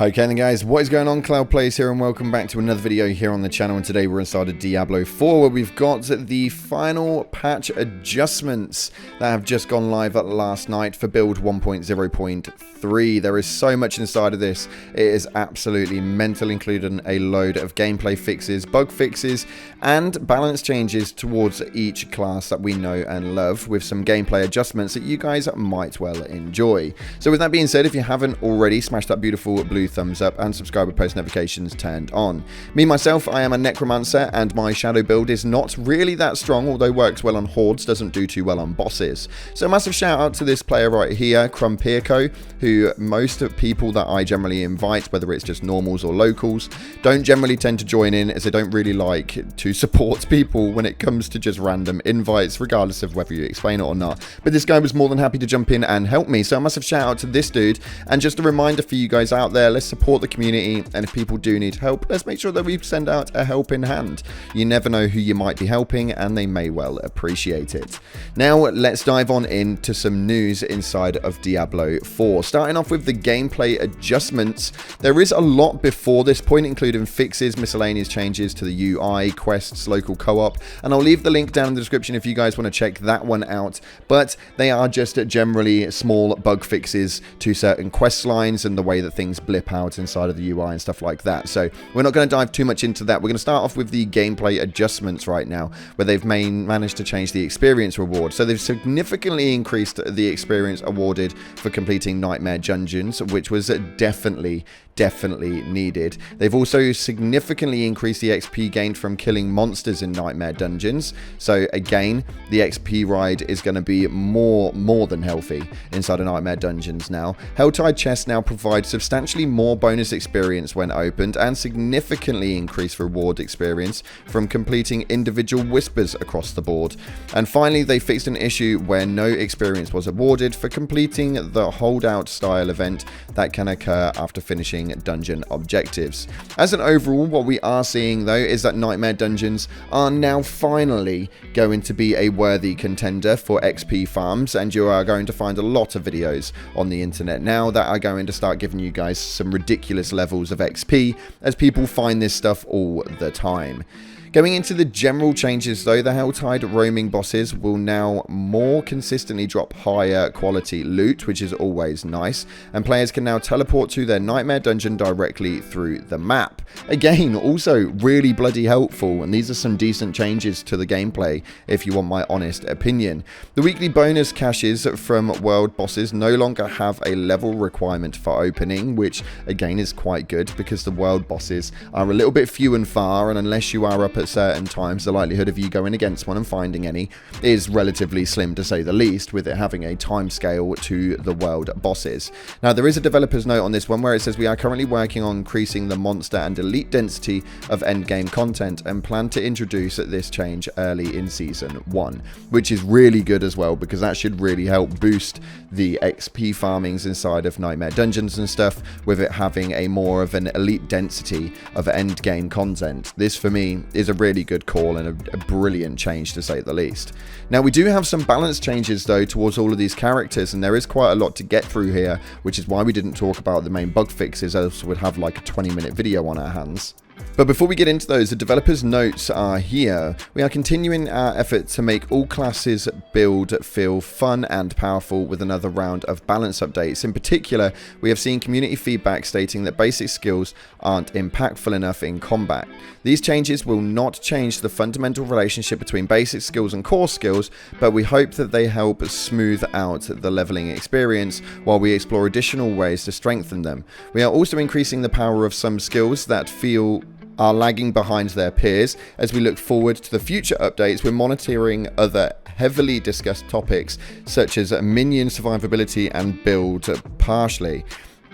Okay then guys, what is going on? Cloud Plays here and welcome back to another video here on the channel, and today we're inside of Diablo 4 where we've got the final patch adjustments that have just gone live last night for build 1.0.3. There is so much inside of this, it is absolutely mental, including a load of gameplay fixes, bug fixes and balance changes towards each class that we know and love, with some gameplay adjustments that you guys might well enjoy. So with that being said, if you haven't already, smash that beautiful blue thumbs up and subscribe with post notifications turned on. Me myself, I am a necromancer and my shadow build is not really that strong, although works well on hordes, doesn't do too well on bosses. So massive shout out to this player right here, Crumpirco, who most of people that I generally invite, whether it's just normals or locals, don't generally tend to join in, as they don't really like to support people when it comes to just random invites, regardless of whether you explain it or not. But this guy was more than happy to jump in and help me, so a massive shout out to this dude. And just a reminder for you guys out there, let's support the community, and if people do need help, let's make sure that we send out a helping hand. You never know who you might be helping, and they may well appreciate it. Now let's dive on into some news inside of Diablo 4. Starting off with the gameplay adjustments, there is a lot before this point, including fixes, miscellaneous changes to the UI, quests, local co-op, and I'll leave the link down in the description if you guys want to check that one out. But they are just generally small bug fixes to certain quest lines and the way that things blip out inside of the UI and stuff like that. So we're not going to dive too much into that. We're going to start off with the gameplay adjustments right now, where they've managed to change the experience reward. So they've significantly increased the experience awarded for completing Nightmare Dungeons, which was definitely needed. They've also significantly increased the XP gained from killing monsters in Nightmare Dungeons. So again, the XP ride is going to be more than healthy inside of Nightmare Dungeons now. Helltide chests now provide substantially more bonus experience when opened, and significantly increased reward experience from completing individual whispers across the board. And finally, they fixed an issue where no experience was awarded for completing the holdout style event that can occur after finishing dungeon objectives. As an overall, what we are seeing though is that Nightmare Dungeons are now finally going to be a worthy contender for XP farms, and you are going to find a lot of videos on the internet now that are going to start giving you guys some ridiculous levels of XP, as people find this stuff all the time. Going into the general changes though, the Helltide roaming bosses will now more consistently drop higher quality loot, which is always nice, and players can now teleport to their Nightmare Dungeon directly through the map. Again, also really bloody helpful, and these are some decent changes to the gameplay if you want my honest opinion. The weekly bonus caches from world bosses no longer have a level requirement for opening, which again is quite good because the world bosses are a little bit few and far, and unless you are up at certain times, the likelihood of you going against one and finding any is relatively slim, to say the least, with it having a time scale to the world bosses. Now there is a developer's note on this one where it says we are currently working on increasing the monster and elite density of endgame content and plan to introduce this change early in season 1, which is really good as well, because that should really help boost the XP farmings inside of Nightmare Dungeons and stuff, with it having a more of an elite density of endgame content. This for me is a really good call and a brilliant change, to say the least. Now we do have some balance changes though towards all of these characters, and there is quite a lot to get through here, which is why we didn't talk about the main bug fixes, else we'd have like a 20-minute video on our hands. But before we get into those, the developers' notes are here. We are continuing our effort to make all classes build feel fun and powerful with another round of balance updates. In particular, we have seen community feedback stating that basic skills aren't impactful enough in combat. These changes will not change the fundamental relationship between basic skills and core skills, but we hope that they help smooth out the leveling experience while we explore additional ways to strengthen them. We are also increasing the power of some skills that are lagging behind their peers. As we look forward to the future updates, we're monitoring other heavily discussed topics such as minion survivability and build partially.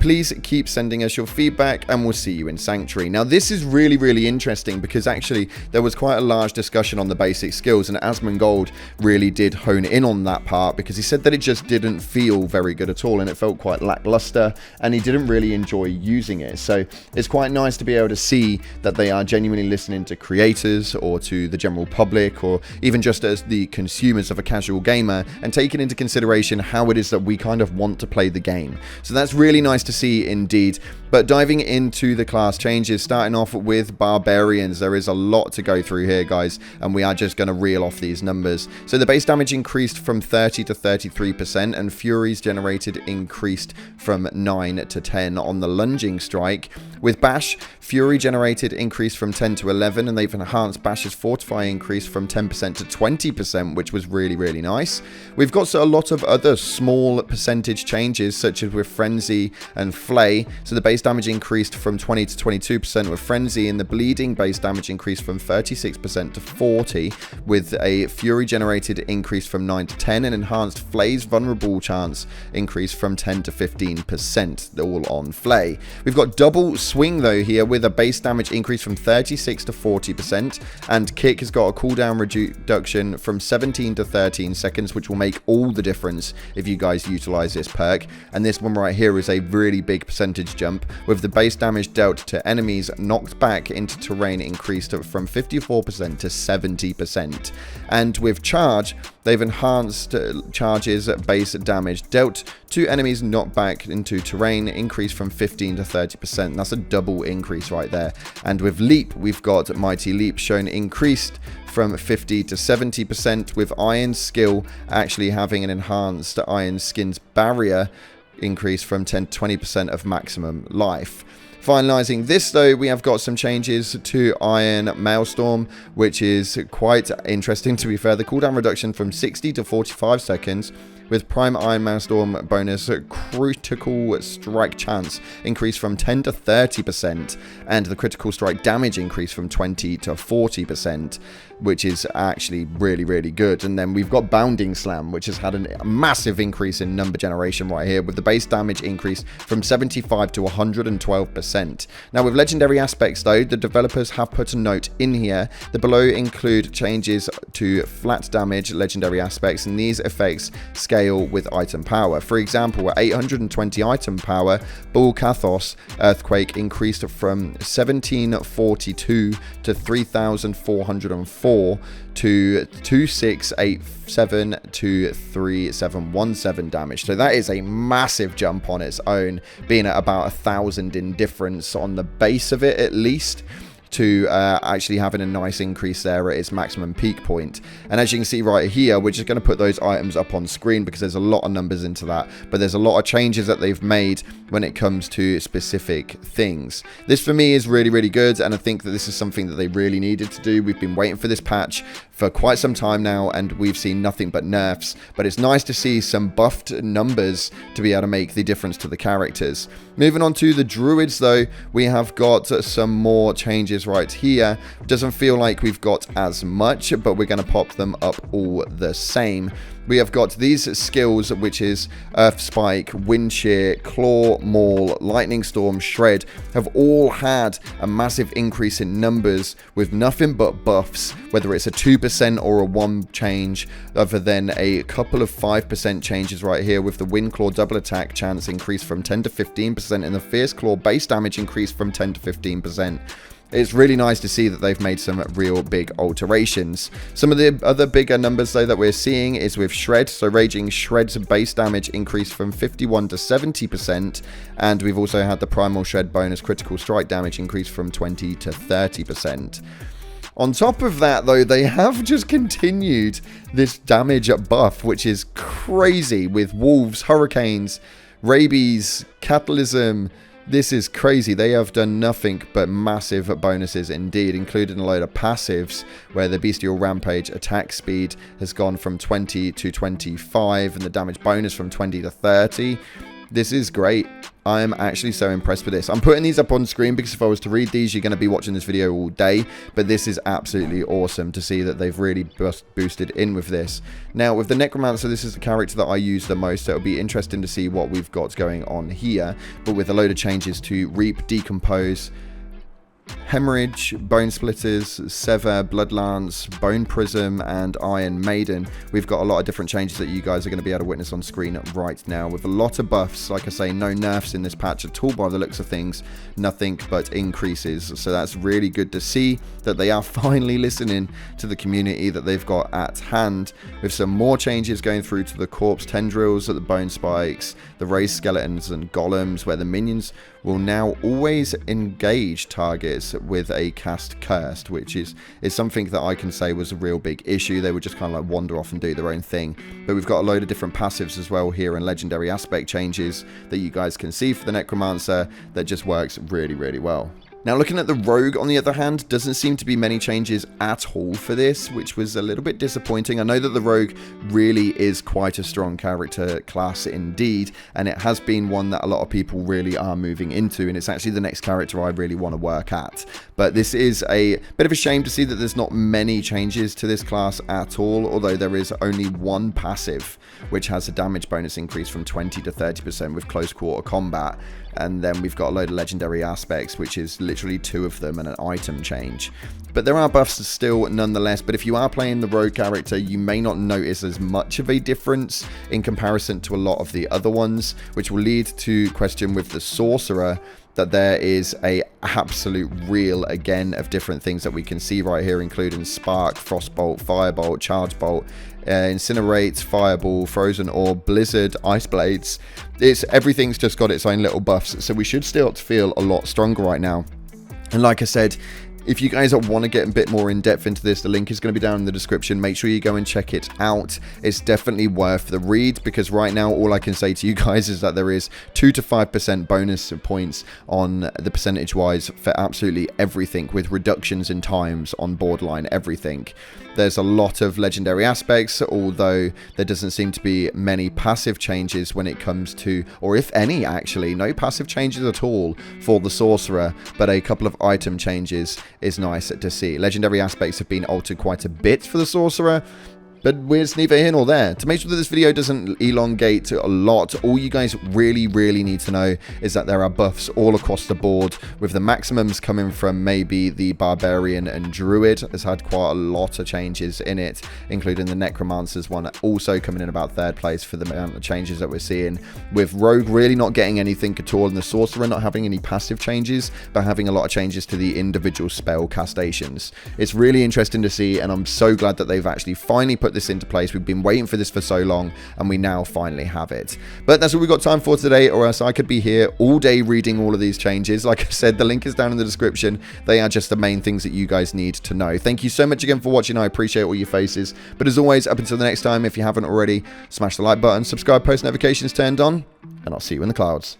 Please keep sending us your feedback and we'll see you in Sanctuary. Now this is really interesting because actually there was quite a large discussion on the basic skills, and Asmongold really did hone in on that part because he said that it just didn't feel very good at all and it felt quite lackluster and he didn't really enjoy using it. So it's quite nice to be able to see that they are genuinely listening to creators or to the general public or even just as the consumers of a casual gamer and taking into consideration how it is that we kind of want to play the game. So that's really nice to see indeed. But diving into the class changes, starting off with Barbarians, there is a lot to go through here, guys, and we are just going to reel off these numbers. So the base damage increased from 30 to 33%, and Furies generated increased from 9 to 10 on the lunging strike. With Bash, Fury generated increased from 10 to 11, and they've enhanced Bash's Fortify increase from 10% to 20%, which was really, really nice. We've got a lot of other small percentage changes, such as with Frenzy and Flay. So the base damage increased from 20 to 22% with Frenzy, and the bleeding base damage increased from 36% to 40, with a Fury generated increase from 9 to 10, and enhanced Flay's vulnerable chance increase from 10 to 15%, all on Flay. We've got double swing though here, with a base damage increase from 36 to 40%, and Kick has got a cooldown reduction from 17 to 13 seconds, which will make all the difference if you guys utilize this perk. And this one right here is a really big percentage jump, with the base damage dealt to enemies knocked back into terrain increased from 54% to 70%. And with Charge, they've enhanced Charge's base damage dealt to enemies knocked back into terrain increased from 15 to 30%. That's a double increase right there. And with Leap, we've got Mighty Leap shown increased from 50 to 70%, with Iron Skill actually having an enhanced Iron Skin's barrier increase from 10 to 20% of maximum life. Finalizing this though, we have got some changes to Iron Maelstrom, which is quite interesting to be fair. The cooldown reduction from 60 to 45 seconds, with Prime Iron Maelstrom bonus critical strike chance increased from 10 to 30%, and the critical strike damage increased from 20 to 40%, which is actually really, really good. And then we've got Bounding Slam, which has had a massive increase in number generation right here, with the base damage increase from 75 to 112%. Now with legendary aspects though, the developers have put a note in here. The below include changes to flat damage legendary aspects, and these effects scale with item power. For example, at 820 item power, Bull Kathos Earthquake increased from 1742 to 3404 to 2687 to 3717 damage. So that is a massive jump on its own, being at about 1,000 in difference on the base of it at least, to actually having a nice increase there at its maximum peak point. And as you can see right here, we're just going to put those items up on screen because there's a lot of numbers into that, but there's a lot of changes that they've made when it comes to specific things. This for me is really, really good, and I think that this is something that they really needed to do. We've been waiting for this patch for quite some time now, and we've seen nothing but nerfs, but it's nice to see some buffed numbers to be able to make the difference to the characters. Moving on to the druids though, we have got some more changes right here. Doesn't feel like we've got as much, but we're going to pop them up all the same. We have got these skills, which is Earth Spike, Wind Shear, Claw, Maul, Lightning Storm, Shred, have all had a massive increase in numbers with nothing but buffs, whether it's a 2% or a 1 change, other than a couple of 5% changes right here, with the Wind Claw double attack chance increased from 10 to 15%, and the Fierce Claw base damage increased from 10 to 15%. It's really nice to see that they've made some real big alterations. Some of the other bigger numbers though that we're seeing is with Shred. So Raging Shred's base damage increased from 51 to 70%, and we've also had the Primal Shred bonus critical strike damage increase from 20 to 30%. On top of that though, they have just continued this damage buff, which is crazy, with Wolves, Hurricanes, Rabies, Catalysm. This is crazy. They have done nothing but massive bonuses indeed, including a load of passives where the Bestial Rampage attack speed has gone from 20 to 25 and the damage bonus from 20 to 30. This is great. I am actually so impressed with this. I'm putting these up on screen because if I was to read these, you're going to be watching this video all day. But this is absolutely awesome to see that they've really boosted in with this. Now, with the Necromancer, this is the character that I use the most. So it'll be interesting to see what we've got going on here. But with a load of changes to Reap, Decompose, Hemorrhage, Bone Splitters, Sever, Bloodlance, Bone Prism, and Iron Maiden. We've got a lot of different changes that you guys are going to be able to witness on screen right now, with a lot of buffs. Like I say, no nerfs in this patch at all by the looks of things, nothing but increases. So that's really good to see that they are finally listening to the community that they've got at hand, with some more changes going through to the Corpse Tendrils, the Bone Spikes, the Raised Skeletons and Golems, where the minions will now always engage targets with a cast cursed, which is something that I can say was a real big issue. They would just kind of like wander off and do their own thing. But we've got a load of different passives as well here, and legendary aspect changes that you guys can see for the Necromancer that just works really, really well. Now, looking at the Rogue, on the other hand, doesn't seem to be many changes at all for this, which was a little bit disappointing. I know that the Rogue really is quite a strong character class indeed, and it has been one that a lot of people really are moving into, and it's actually the next character I really want to work at. But this is a bit of a shame to see that there's not many changes to this class at all, although there is only one passive, which has a damage bonus increase from 20 to 30% with close quarter combat. And then we've got a load of legendary aspects, which is literally 2 of them, and an item change. But there are buffs still nonetheless. But if you are playing the Rogue character, you may not notice as much of a difference in comparison to a lot of the other ones, which will lead to question with the Sorcerer, that there is a absolute reel again of different things that we can see right here, including Spark, Frostbolt, Firebolt, Charge Bolt, Incinerate, Fireball, Frozen Orb, Blizzard, Ice Blades. Everything's just got its own little buffs, so we should start to feel a lot stronger right now. And like I said, if you guys want to get a bit more in depth into this, the link is going to be down in the description. Make sure you go and check it out. It's definitely worth the read, because right now all I can say to you guys is that there is 2 to 5% bonus points on the percentage wise for absolutely everything, with reductions in times on borderline everything. There's a lot of legendary aspects, although there doesn't seem to be many passive changes when it comes to, or if any actually, no passive changes at all for the Sorcerer, but a couple of item changes is nice to see. Legendary aspects have been altered quite a bit for the Sorcerer, but it's neither here nor there. To make sure that this video doesn't elongate a lot, all you guys really need to know is that there are buffs all across the board, with the maximums coming from maybe the Barbarian and Druid has had quite a lot of changes in it, including the Necromancer's one also coming in about 3rd place for the amount of changes that we're seeing, with Rogue really not getting anything at all, and the Sorcerer not having any passive changes, but having a lot of changes to the individual spell castations. It's really interesting to see, and I'm so glad that they've actually finally put this into place. We've been waiting for this for so long, and we now finally have it. But that's all we've got time for today, or else I could be here all day reading all of these changes. Like I said, the link is down in the description. They are just the main things that you guys need to know. Thank you so much again for watching. I appreciate all your faces. But as always, up until the next time, if you haven't already, smash the like button, subscribe, post notifications turned on, and I'll see you in the clouds.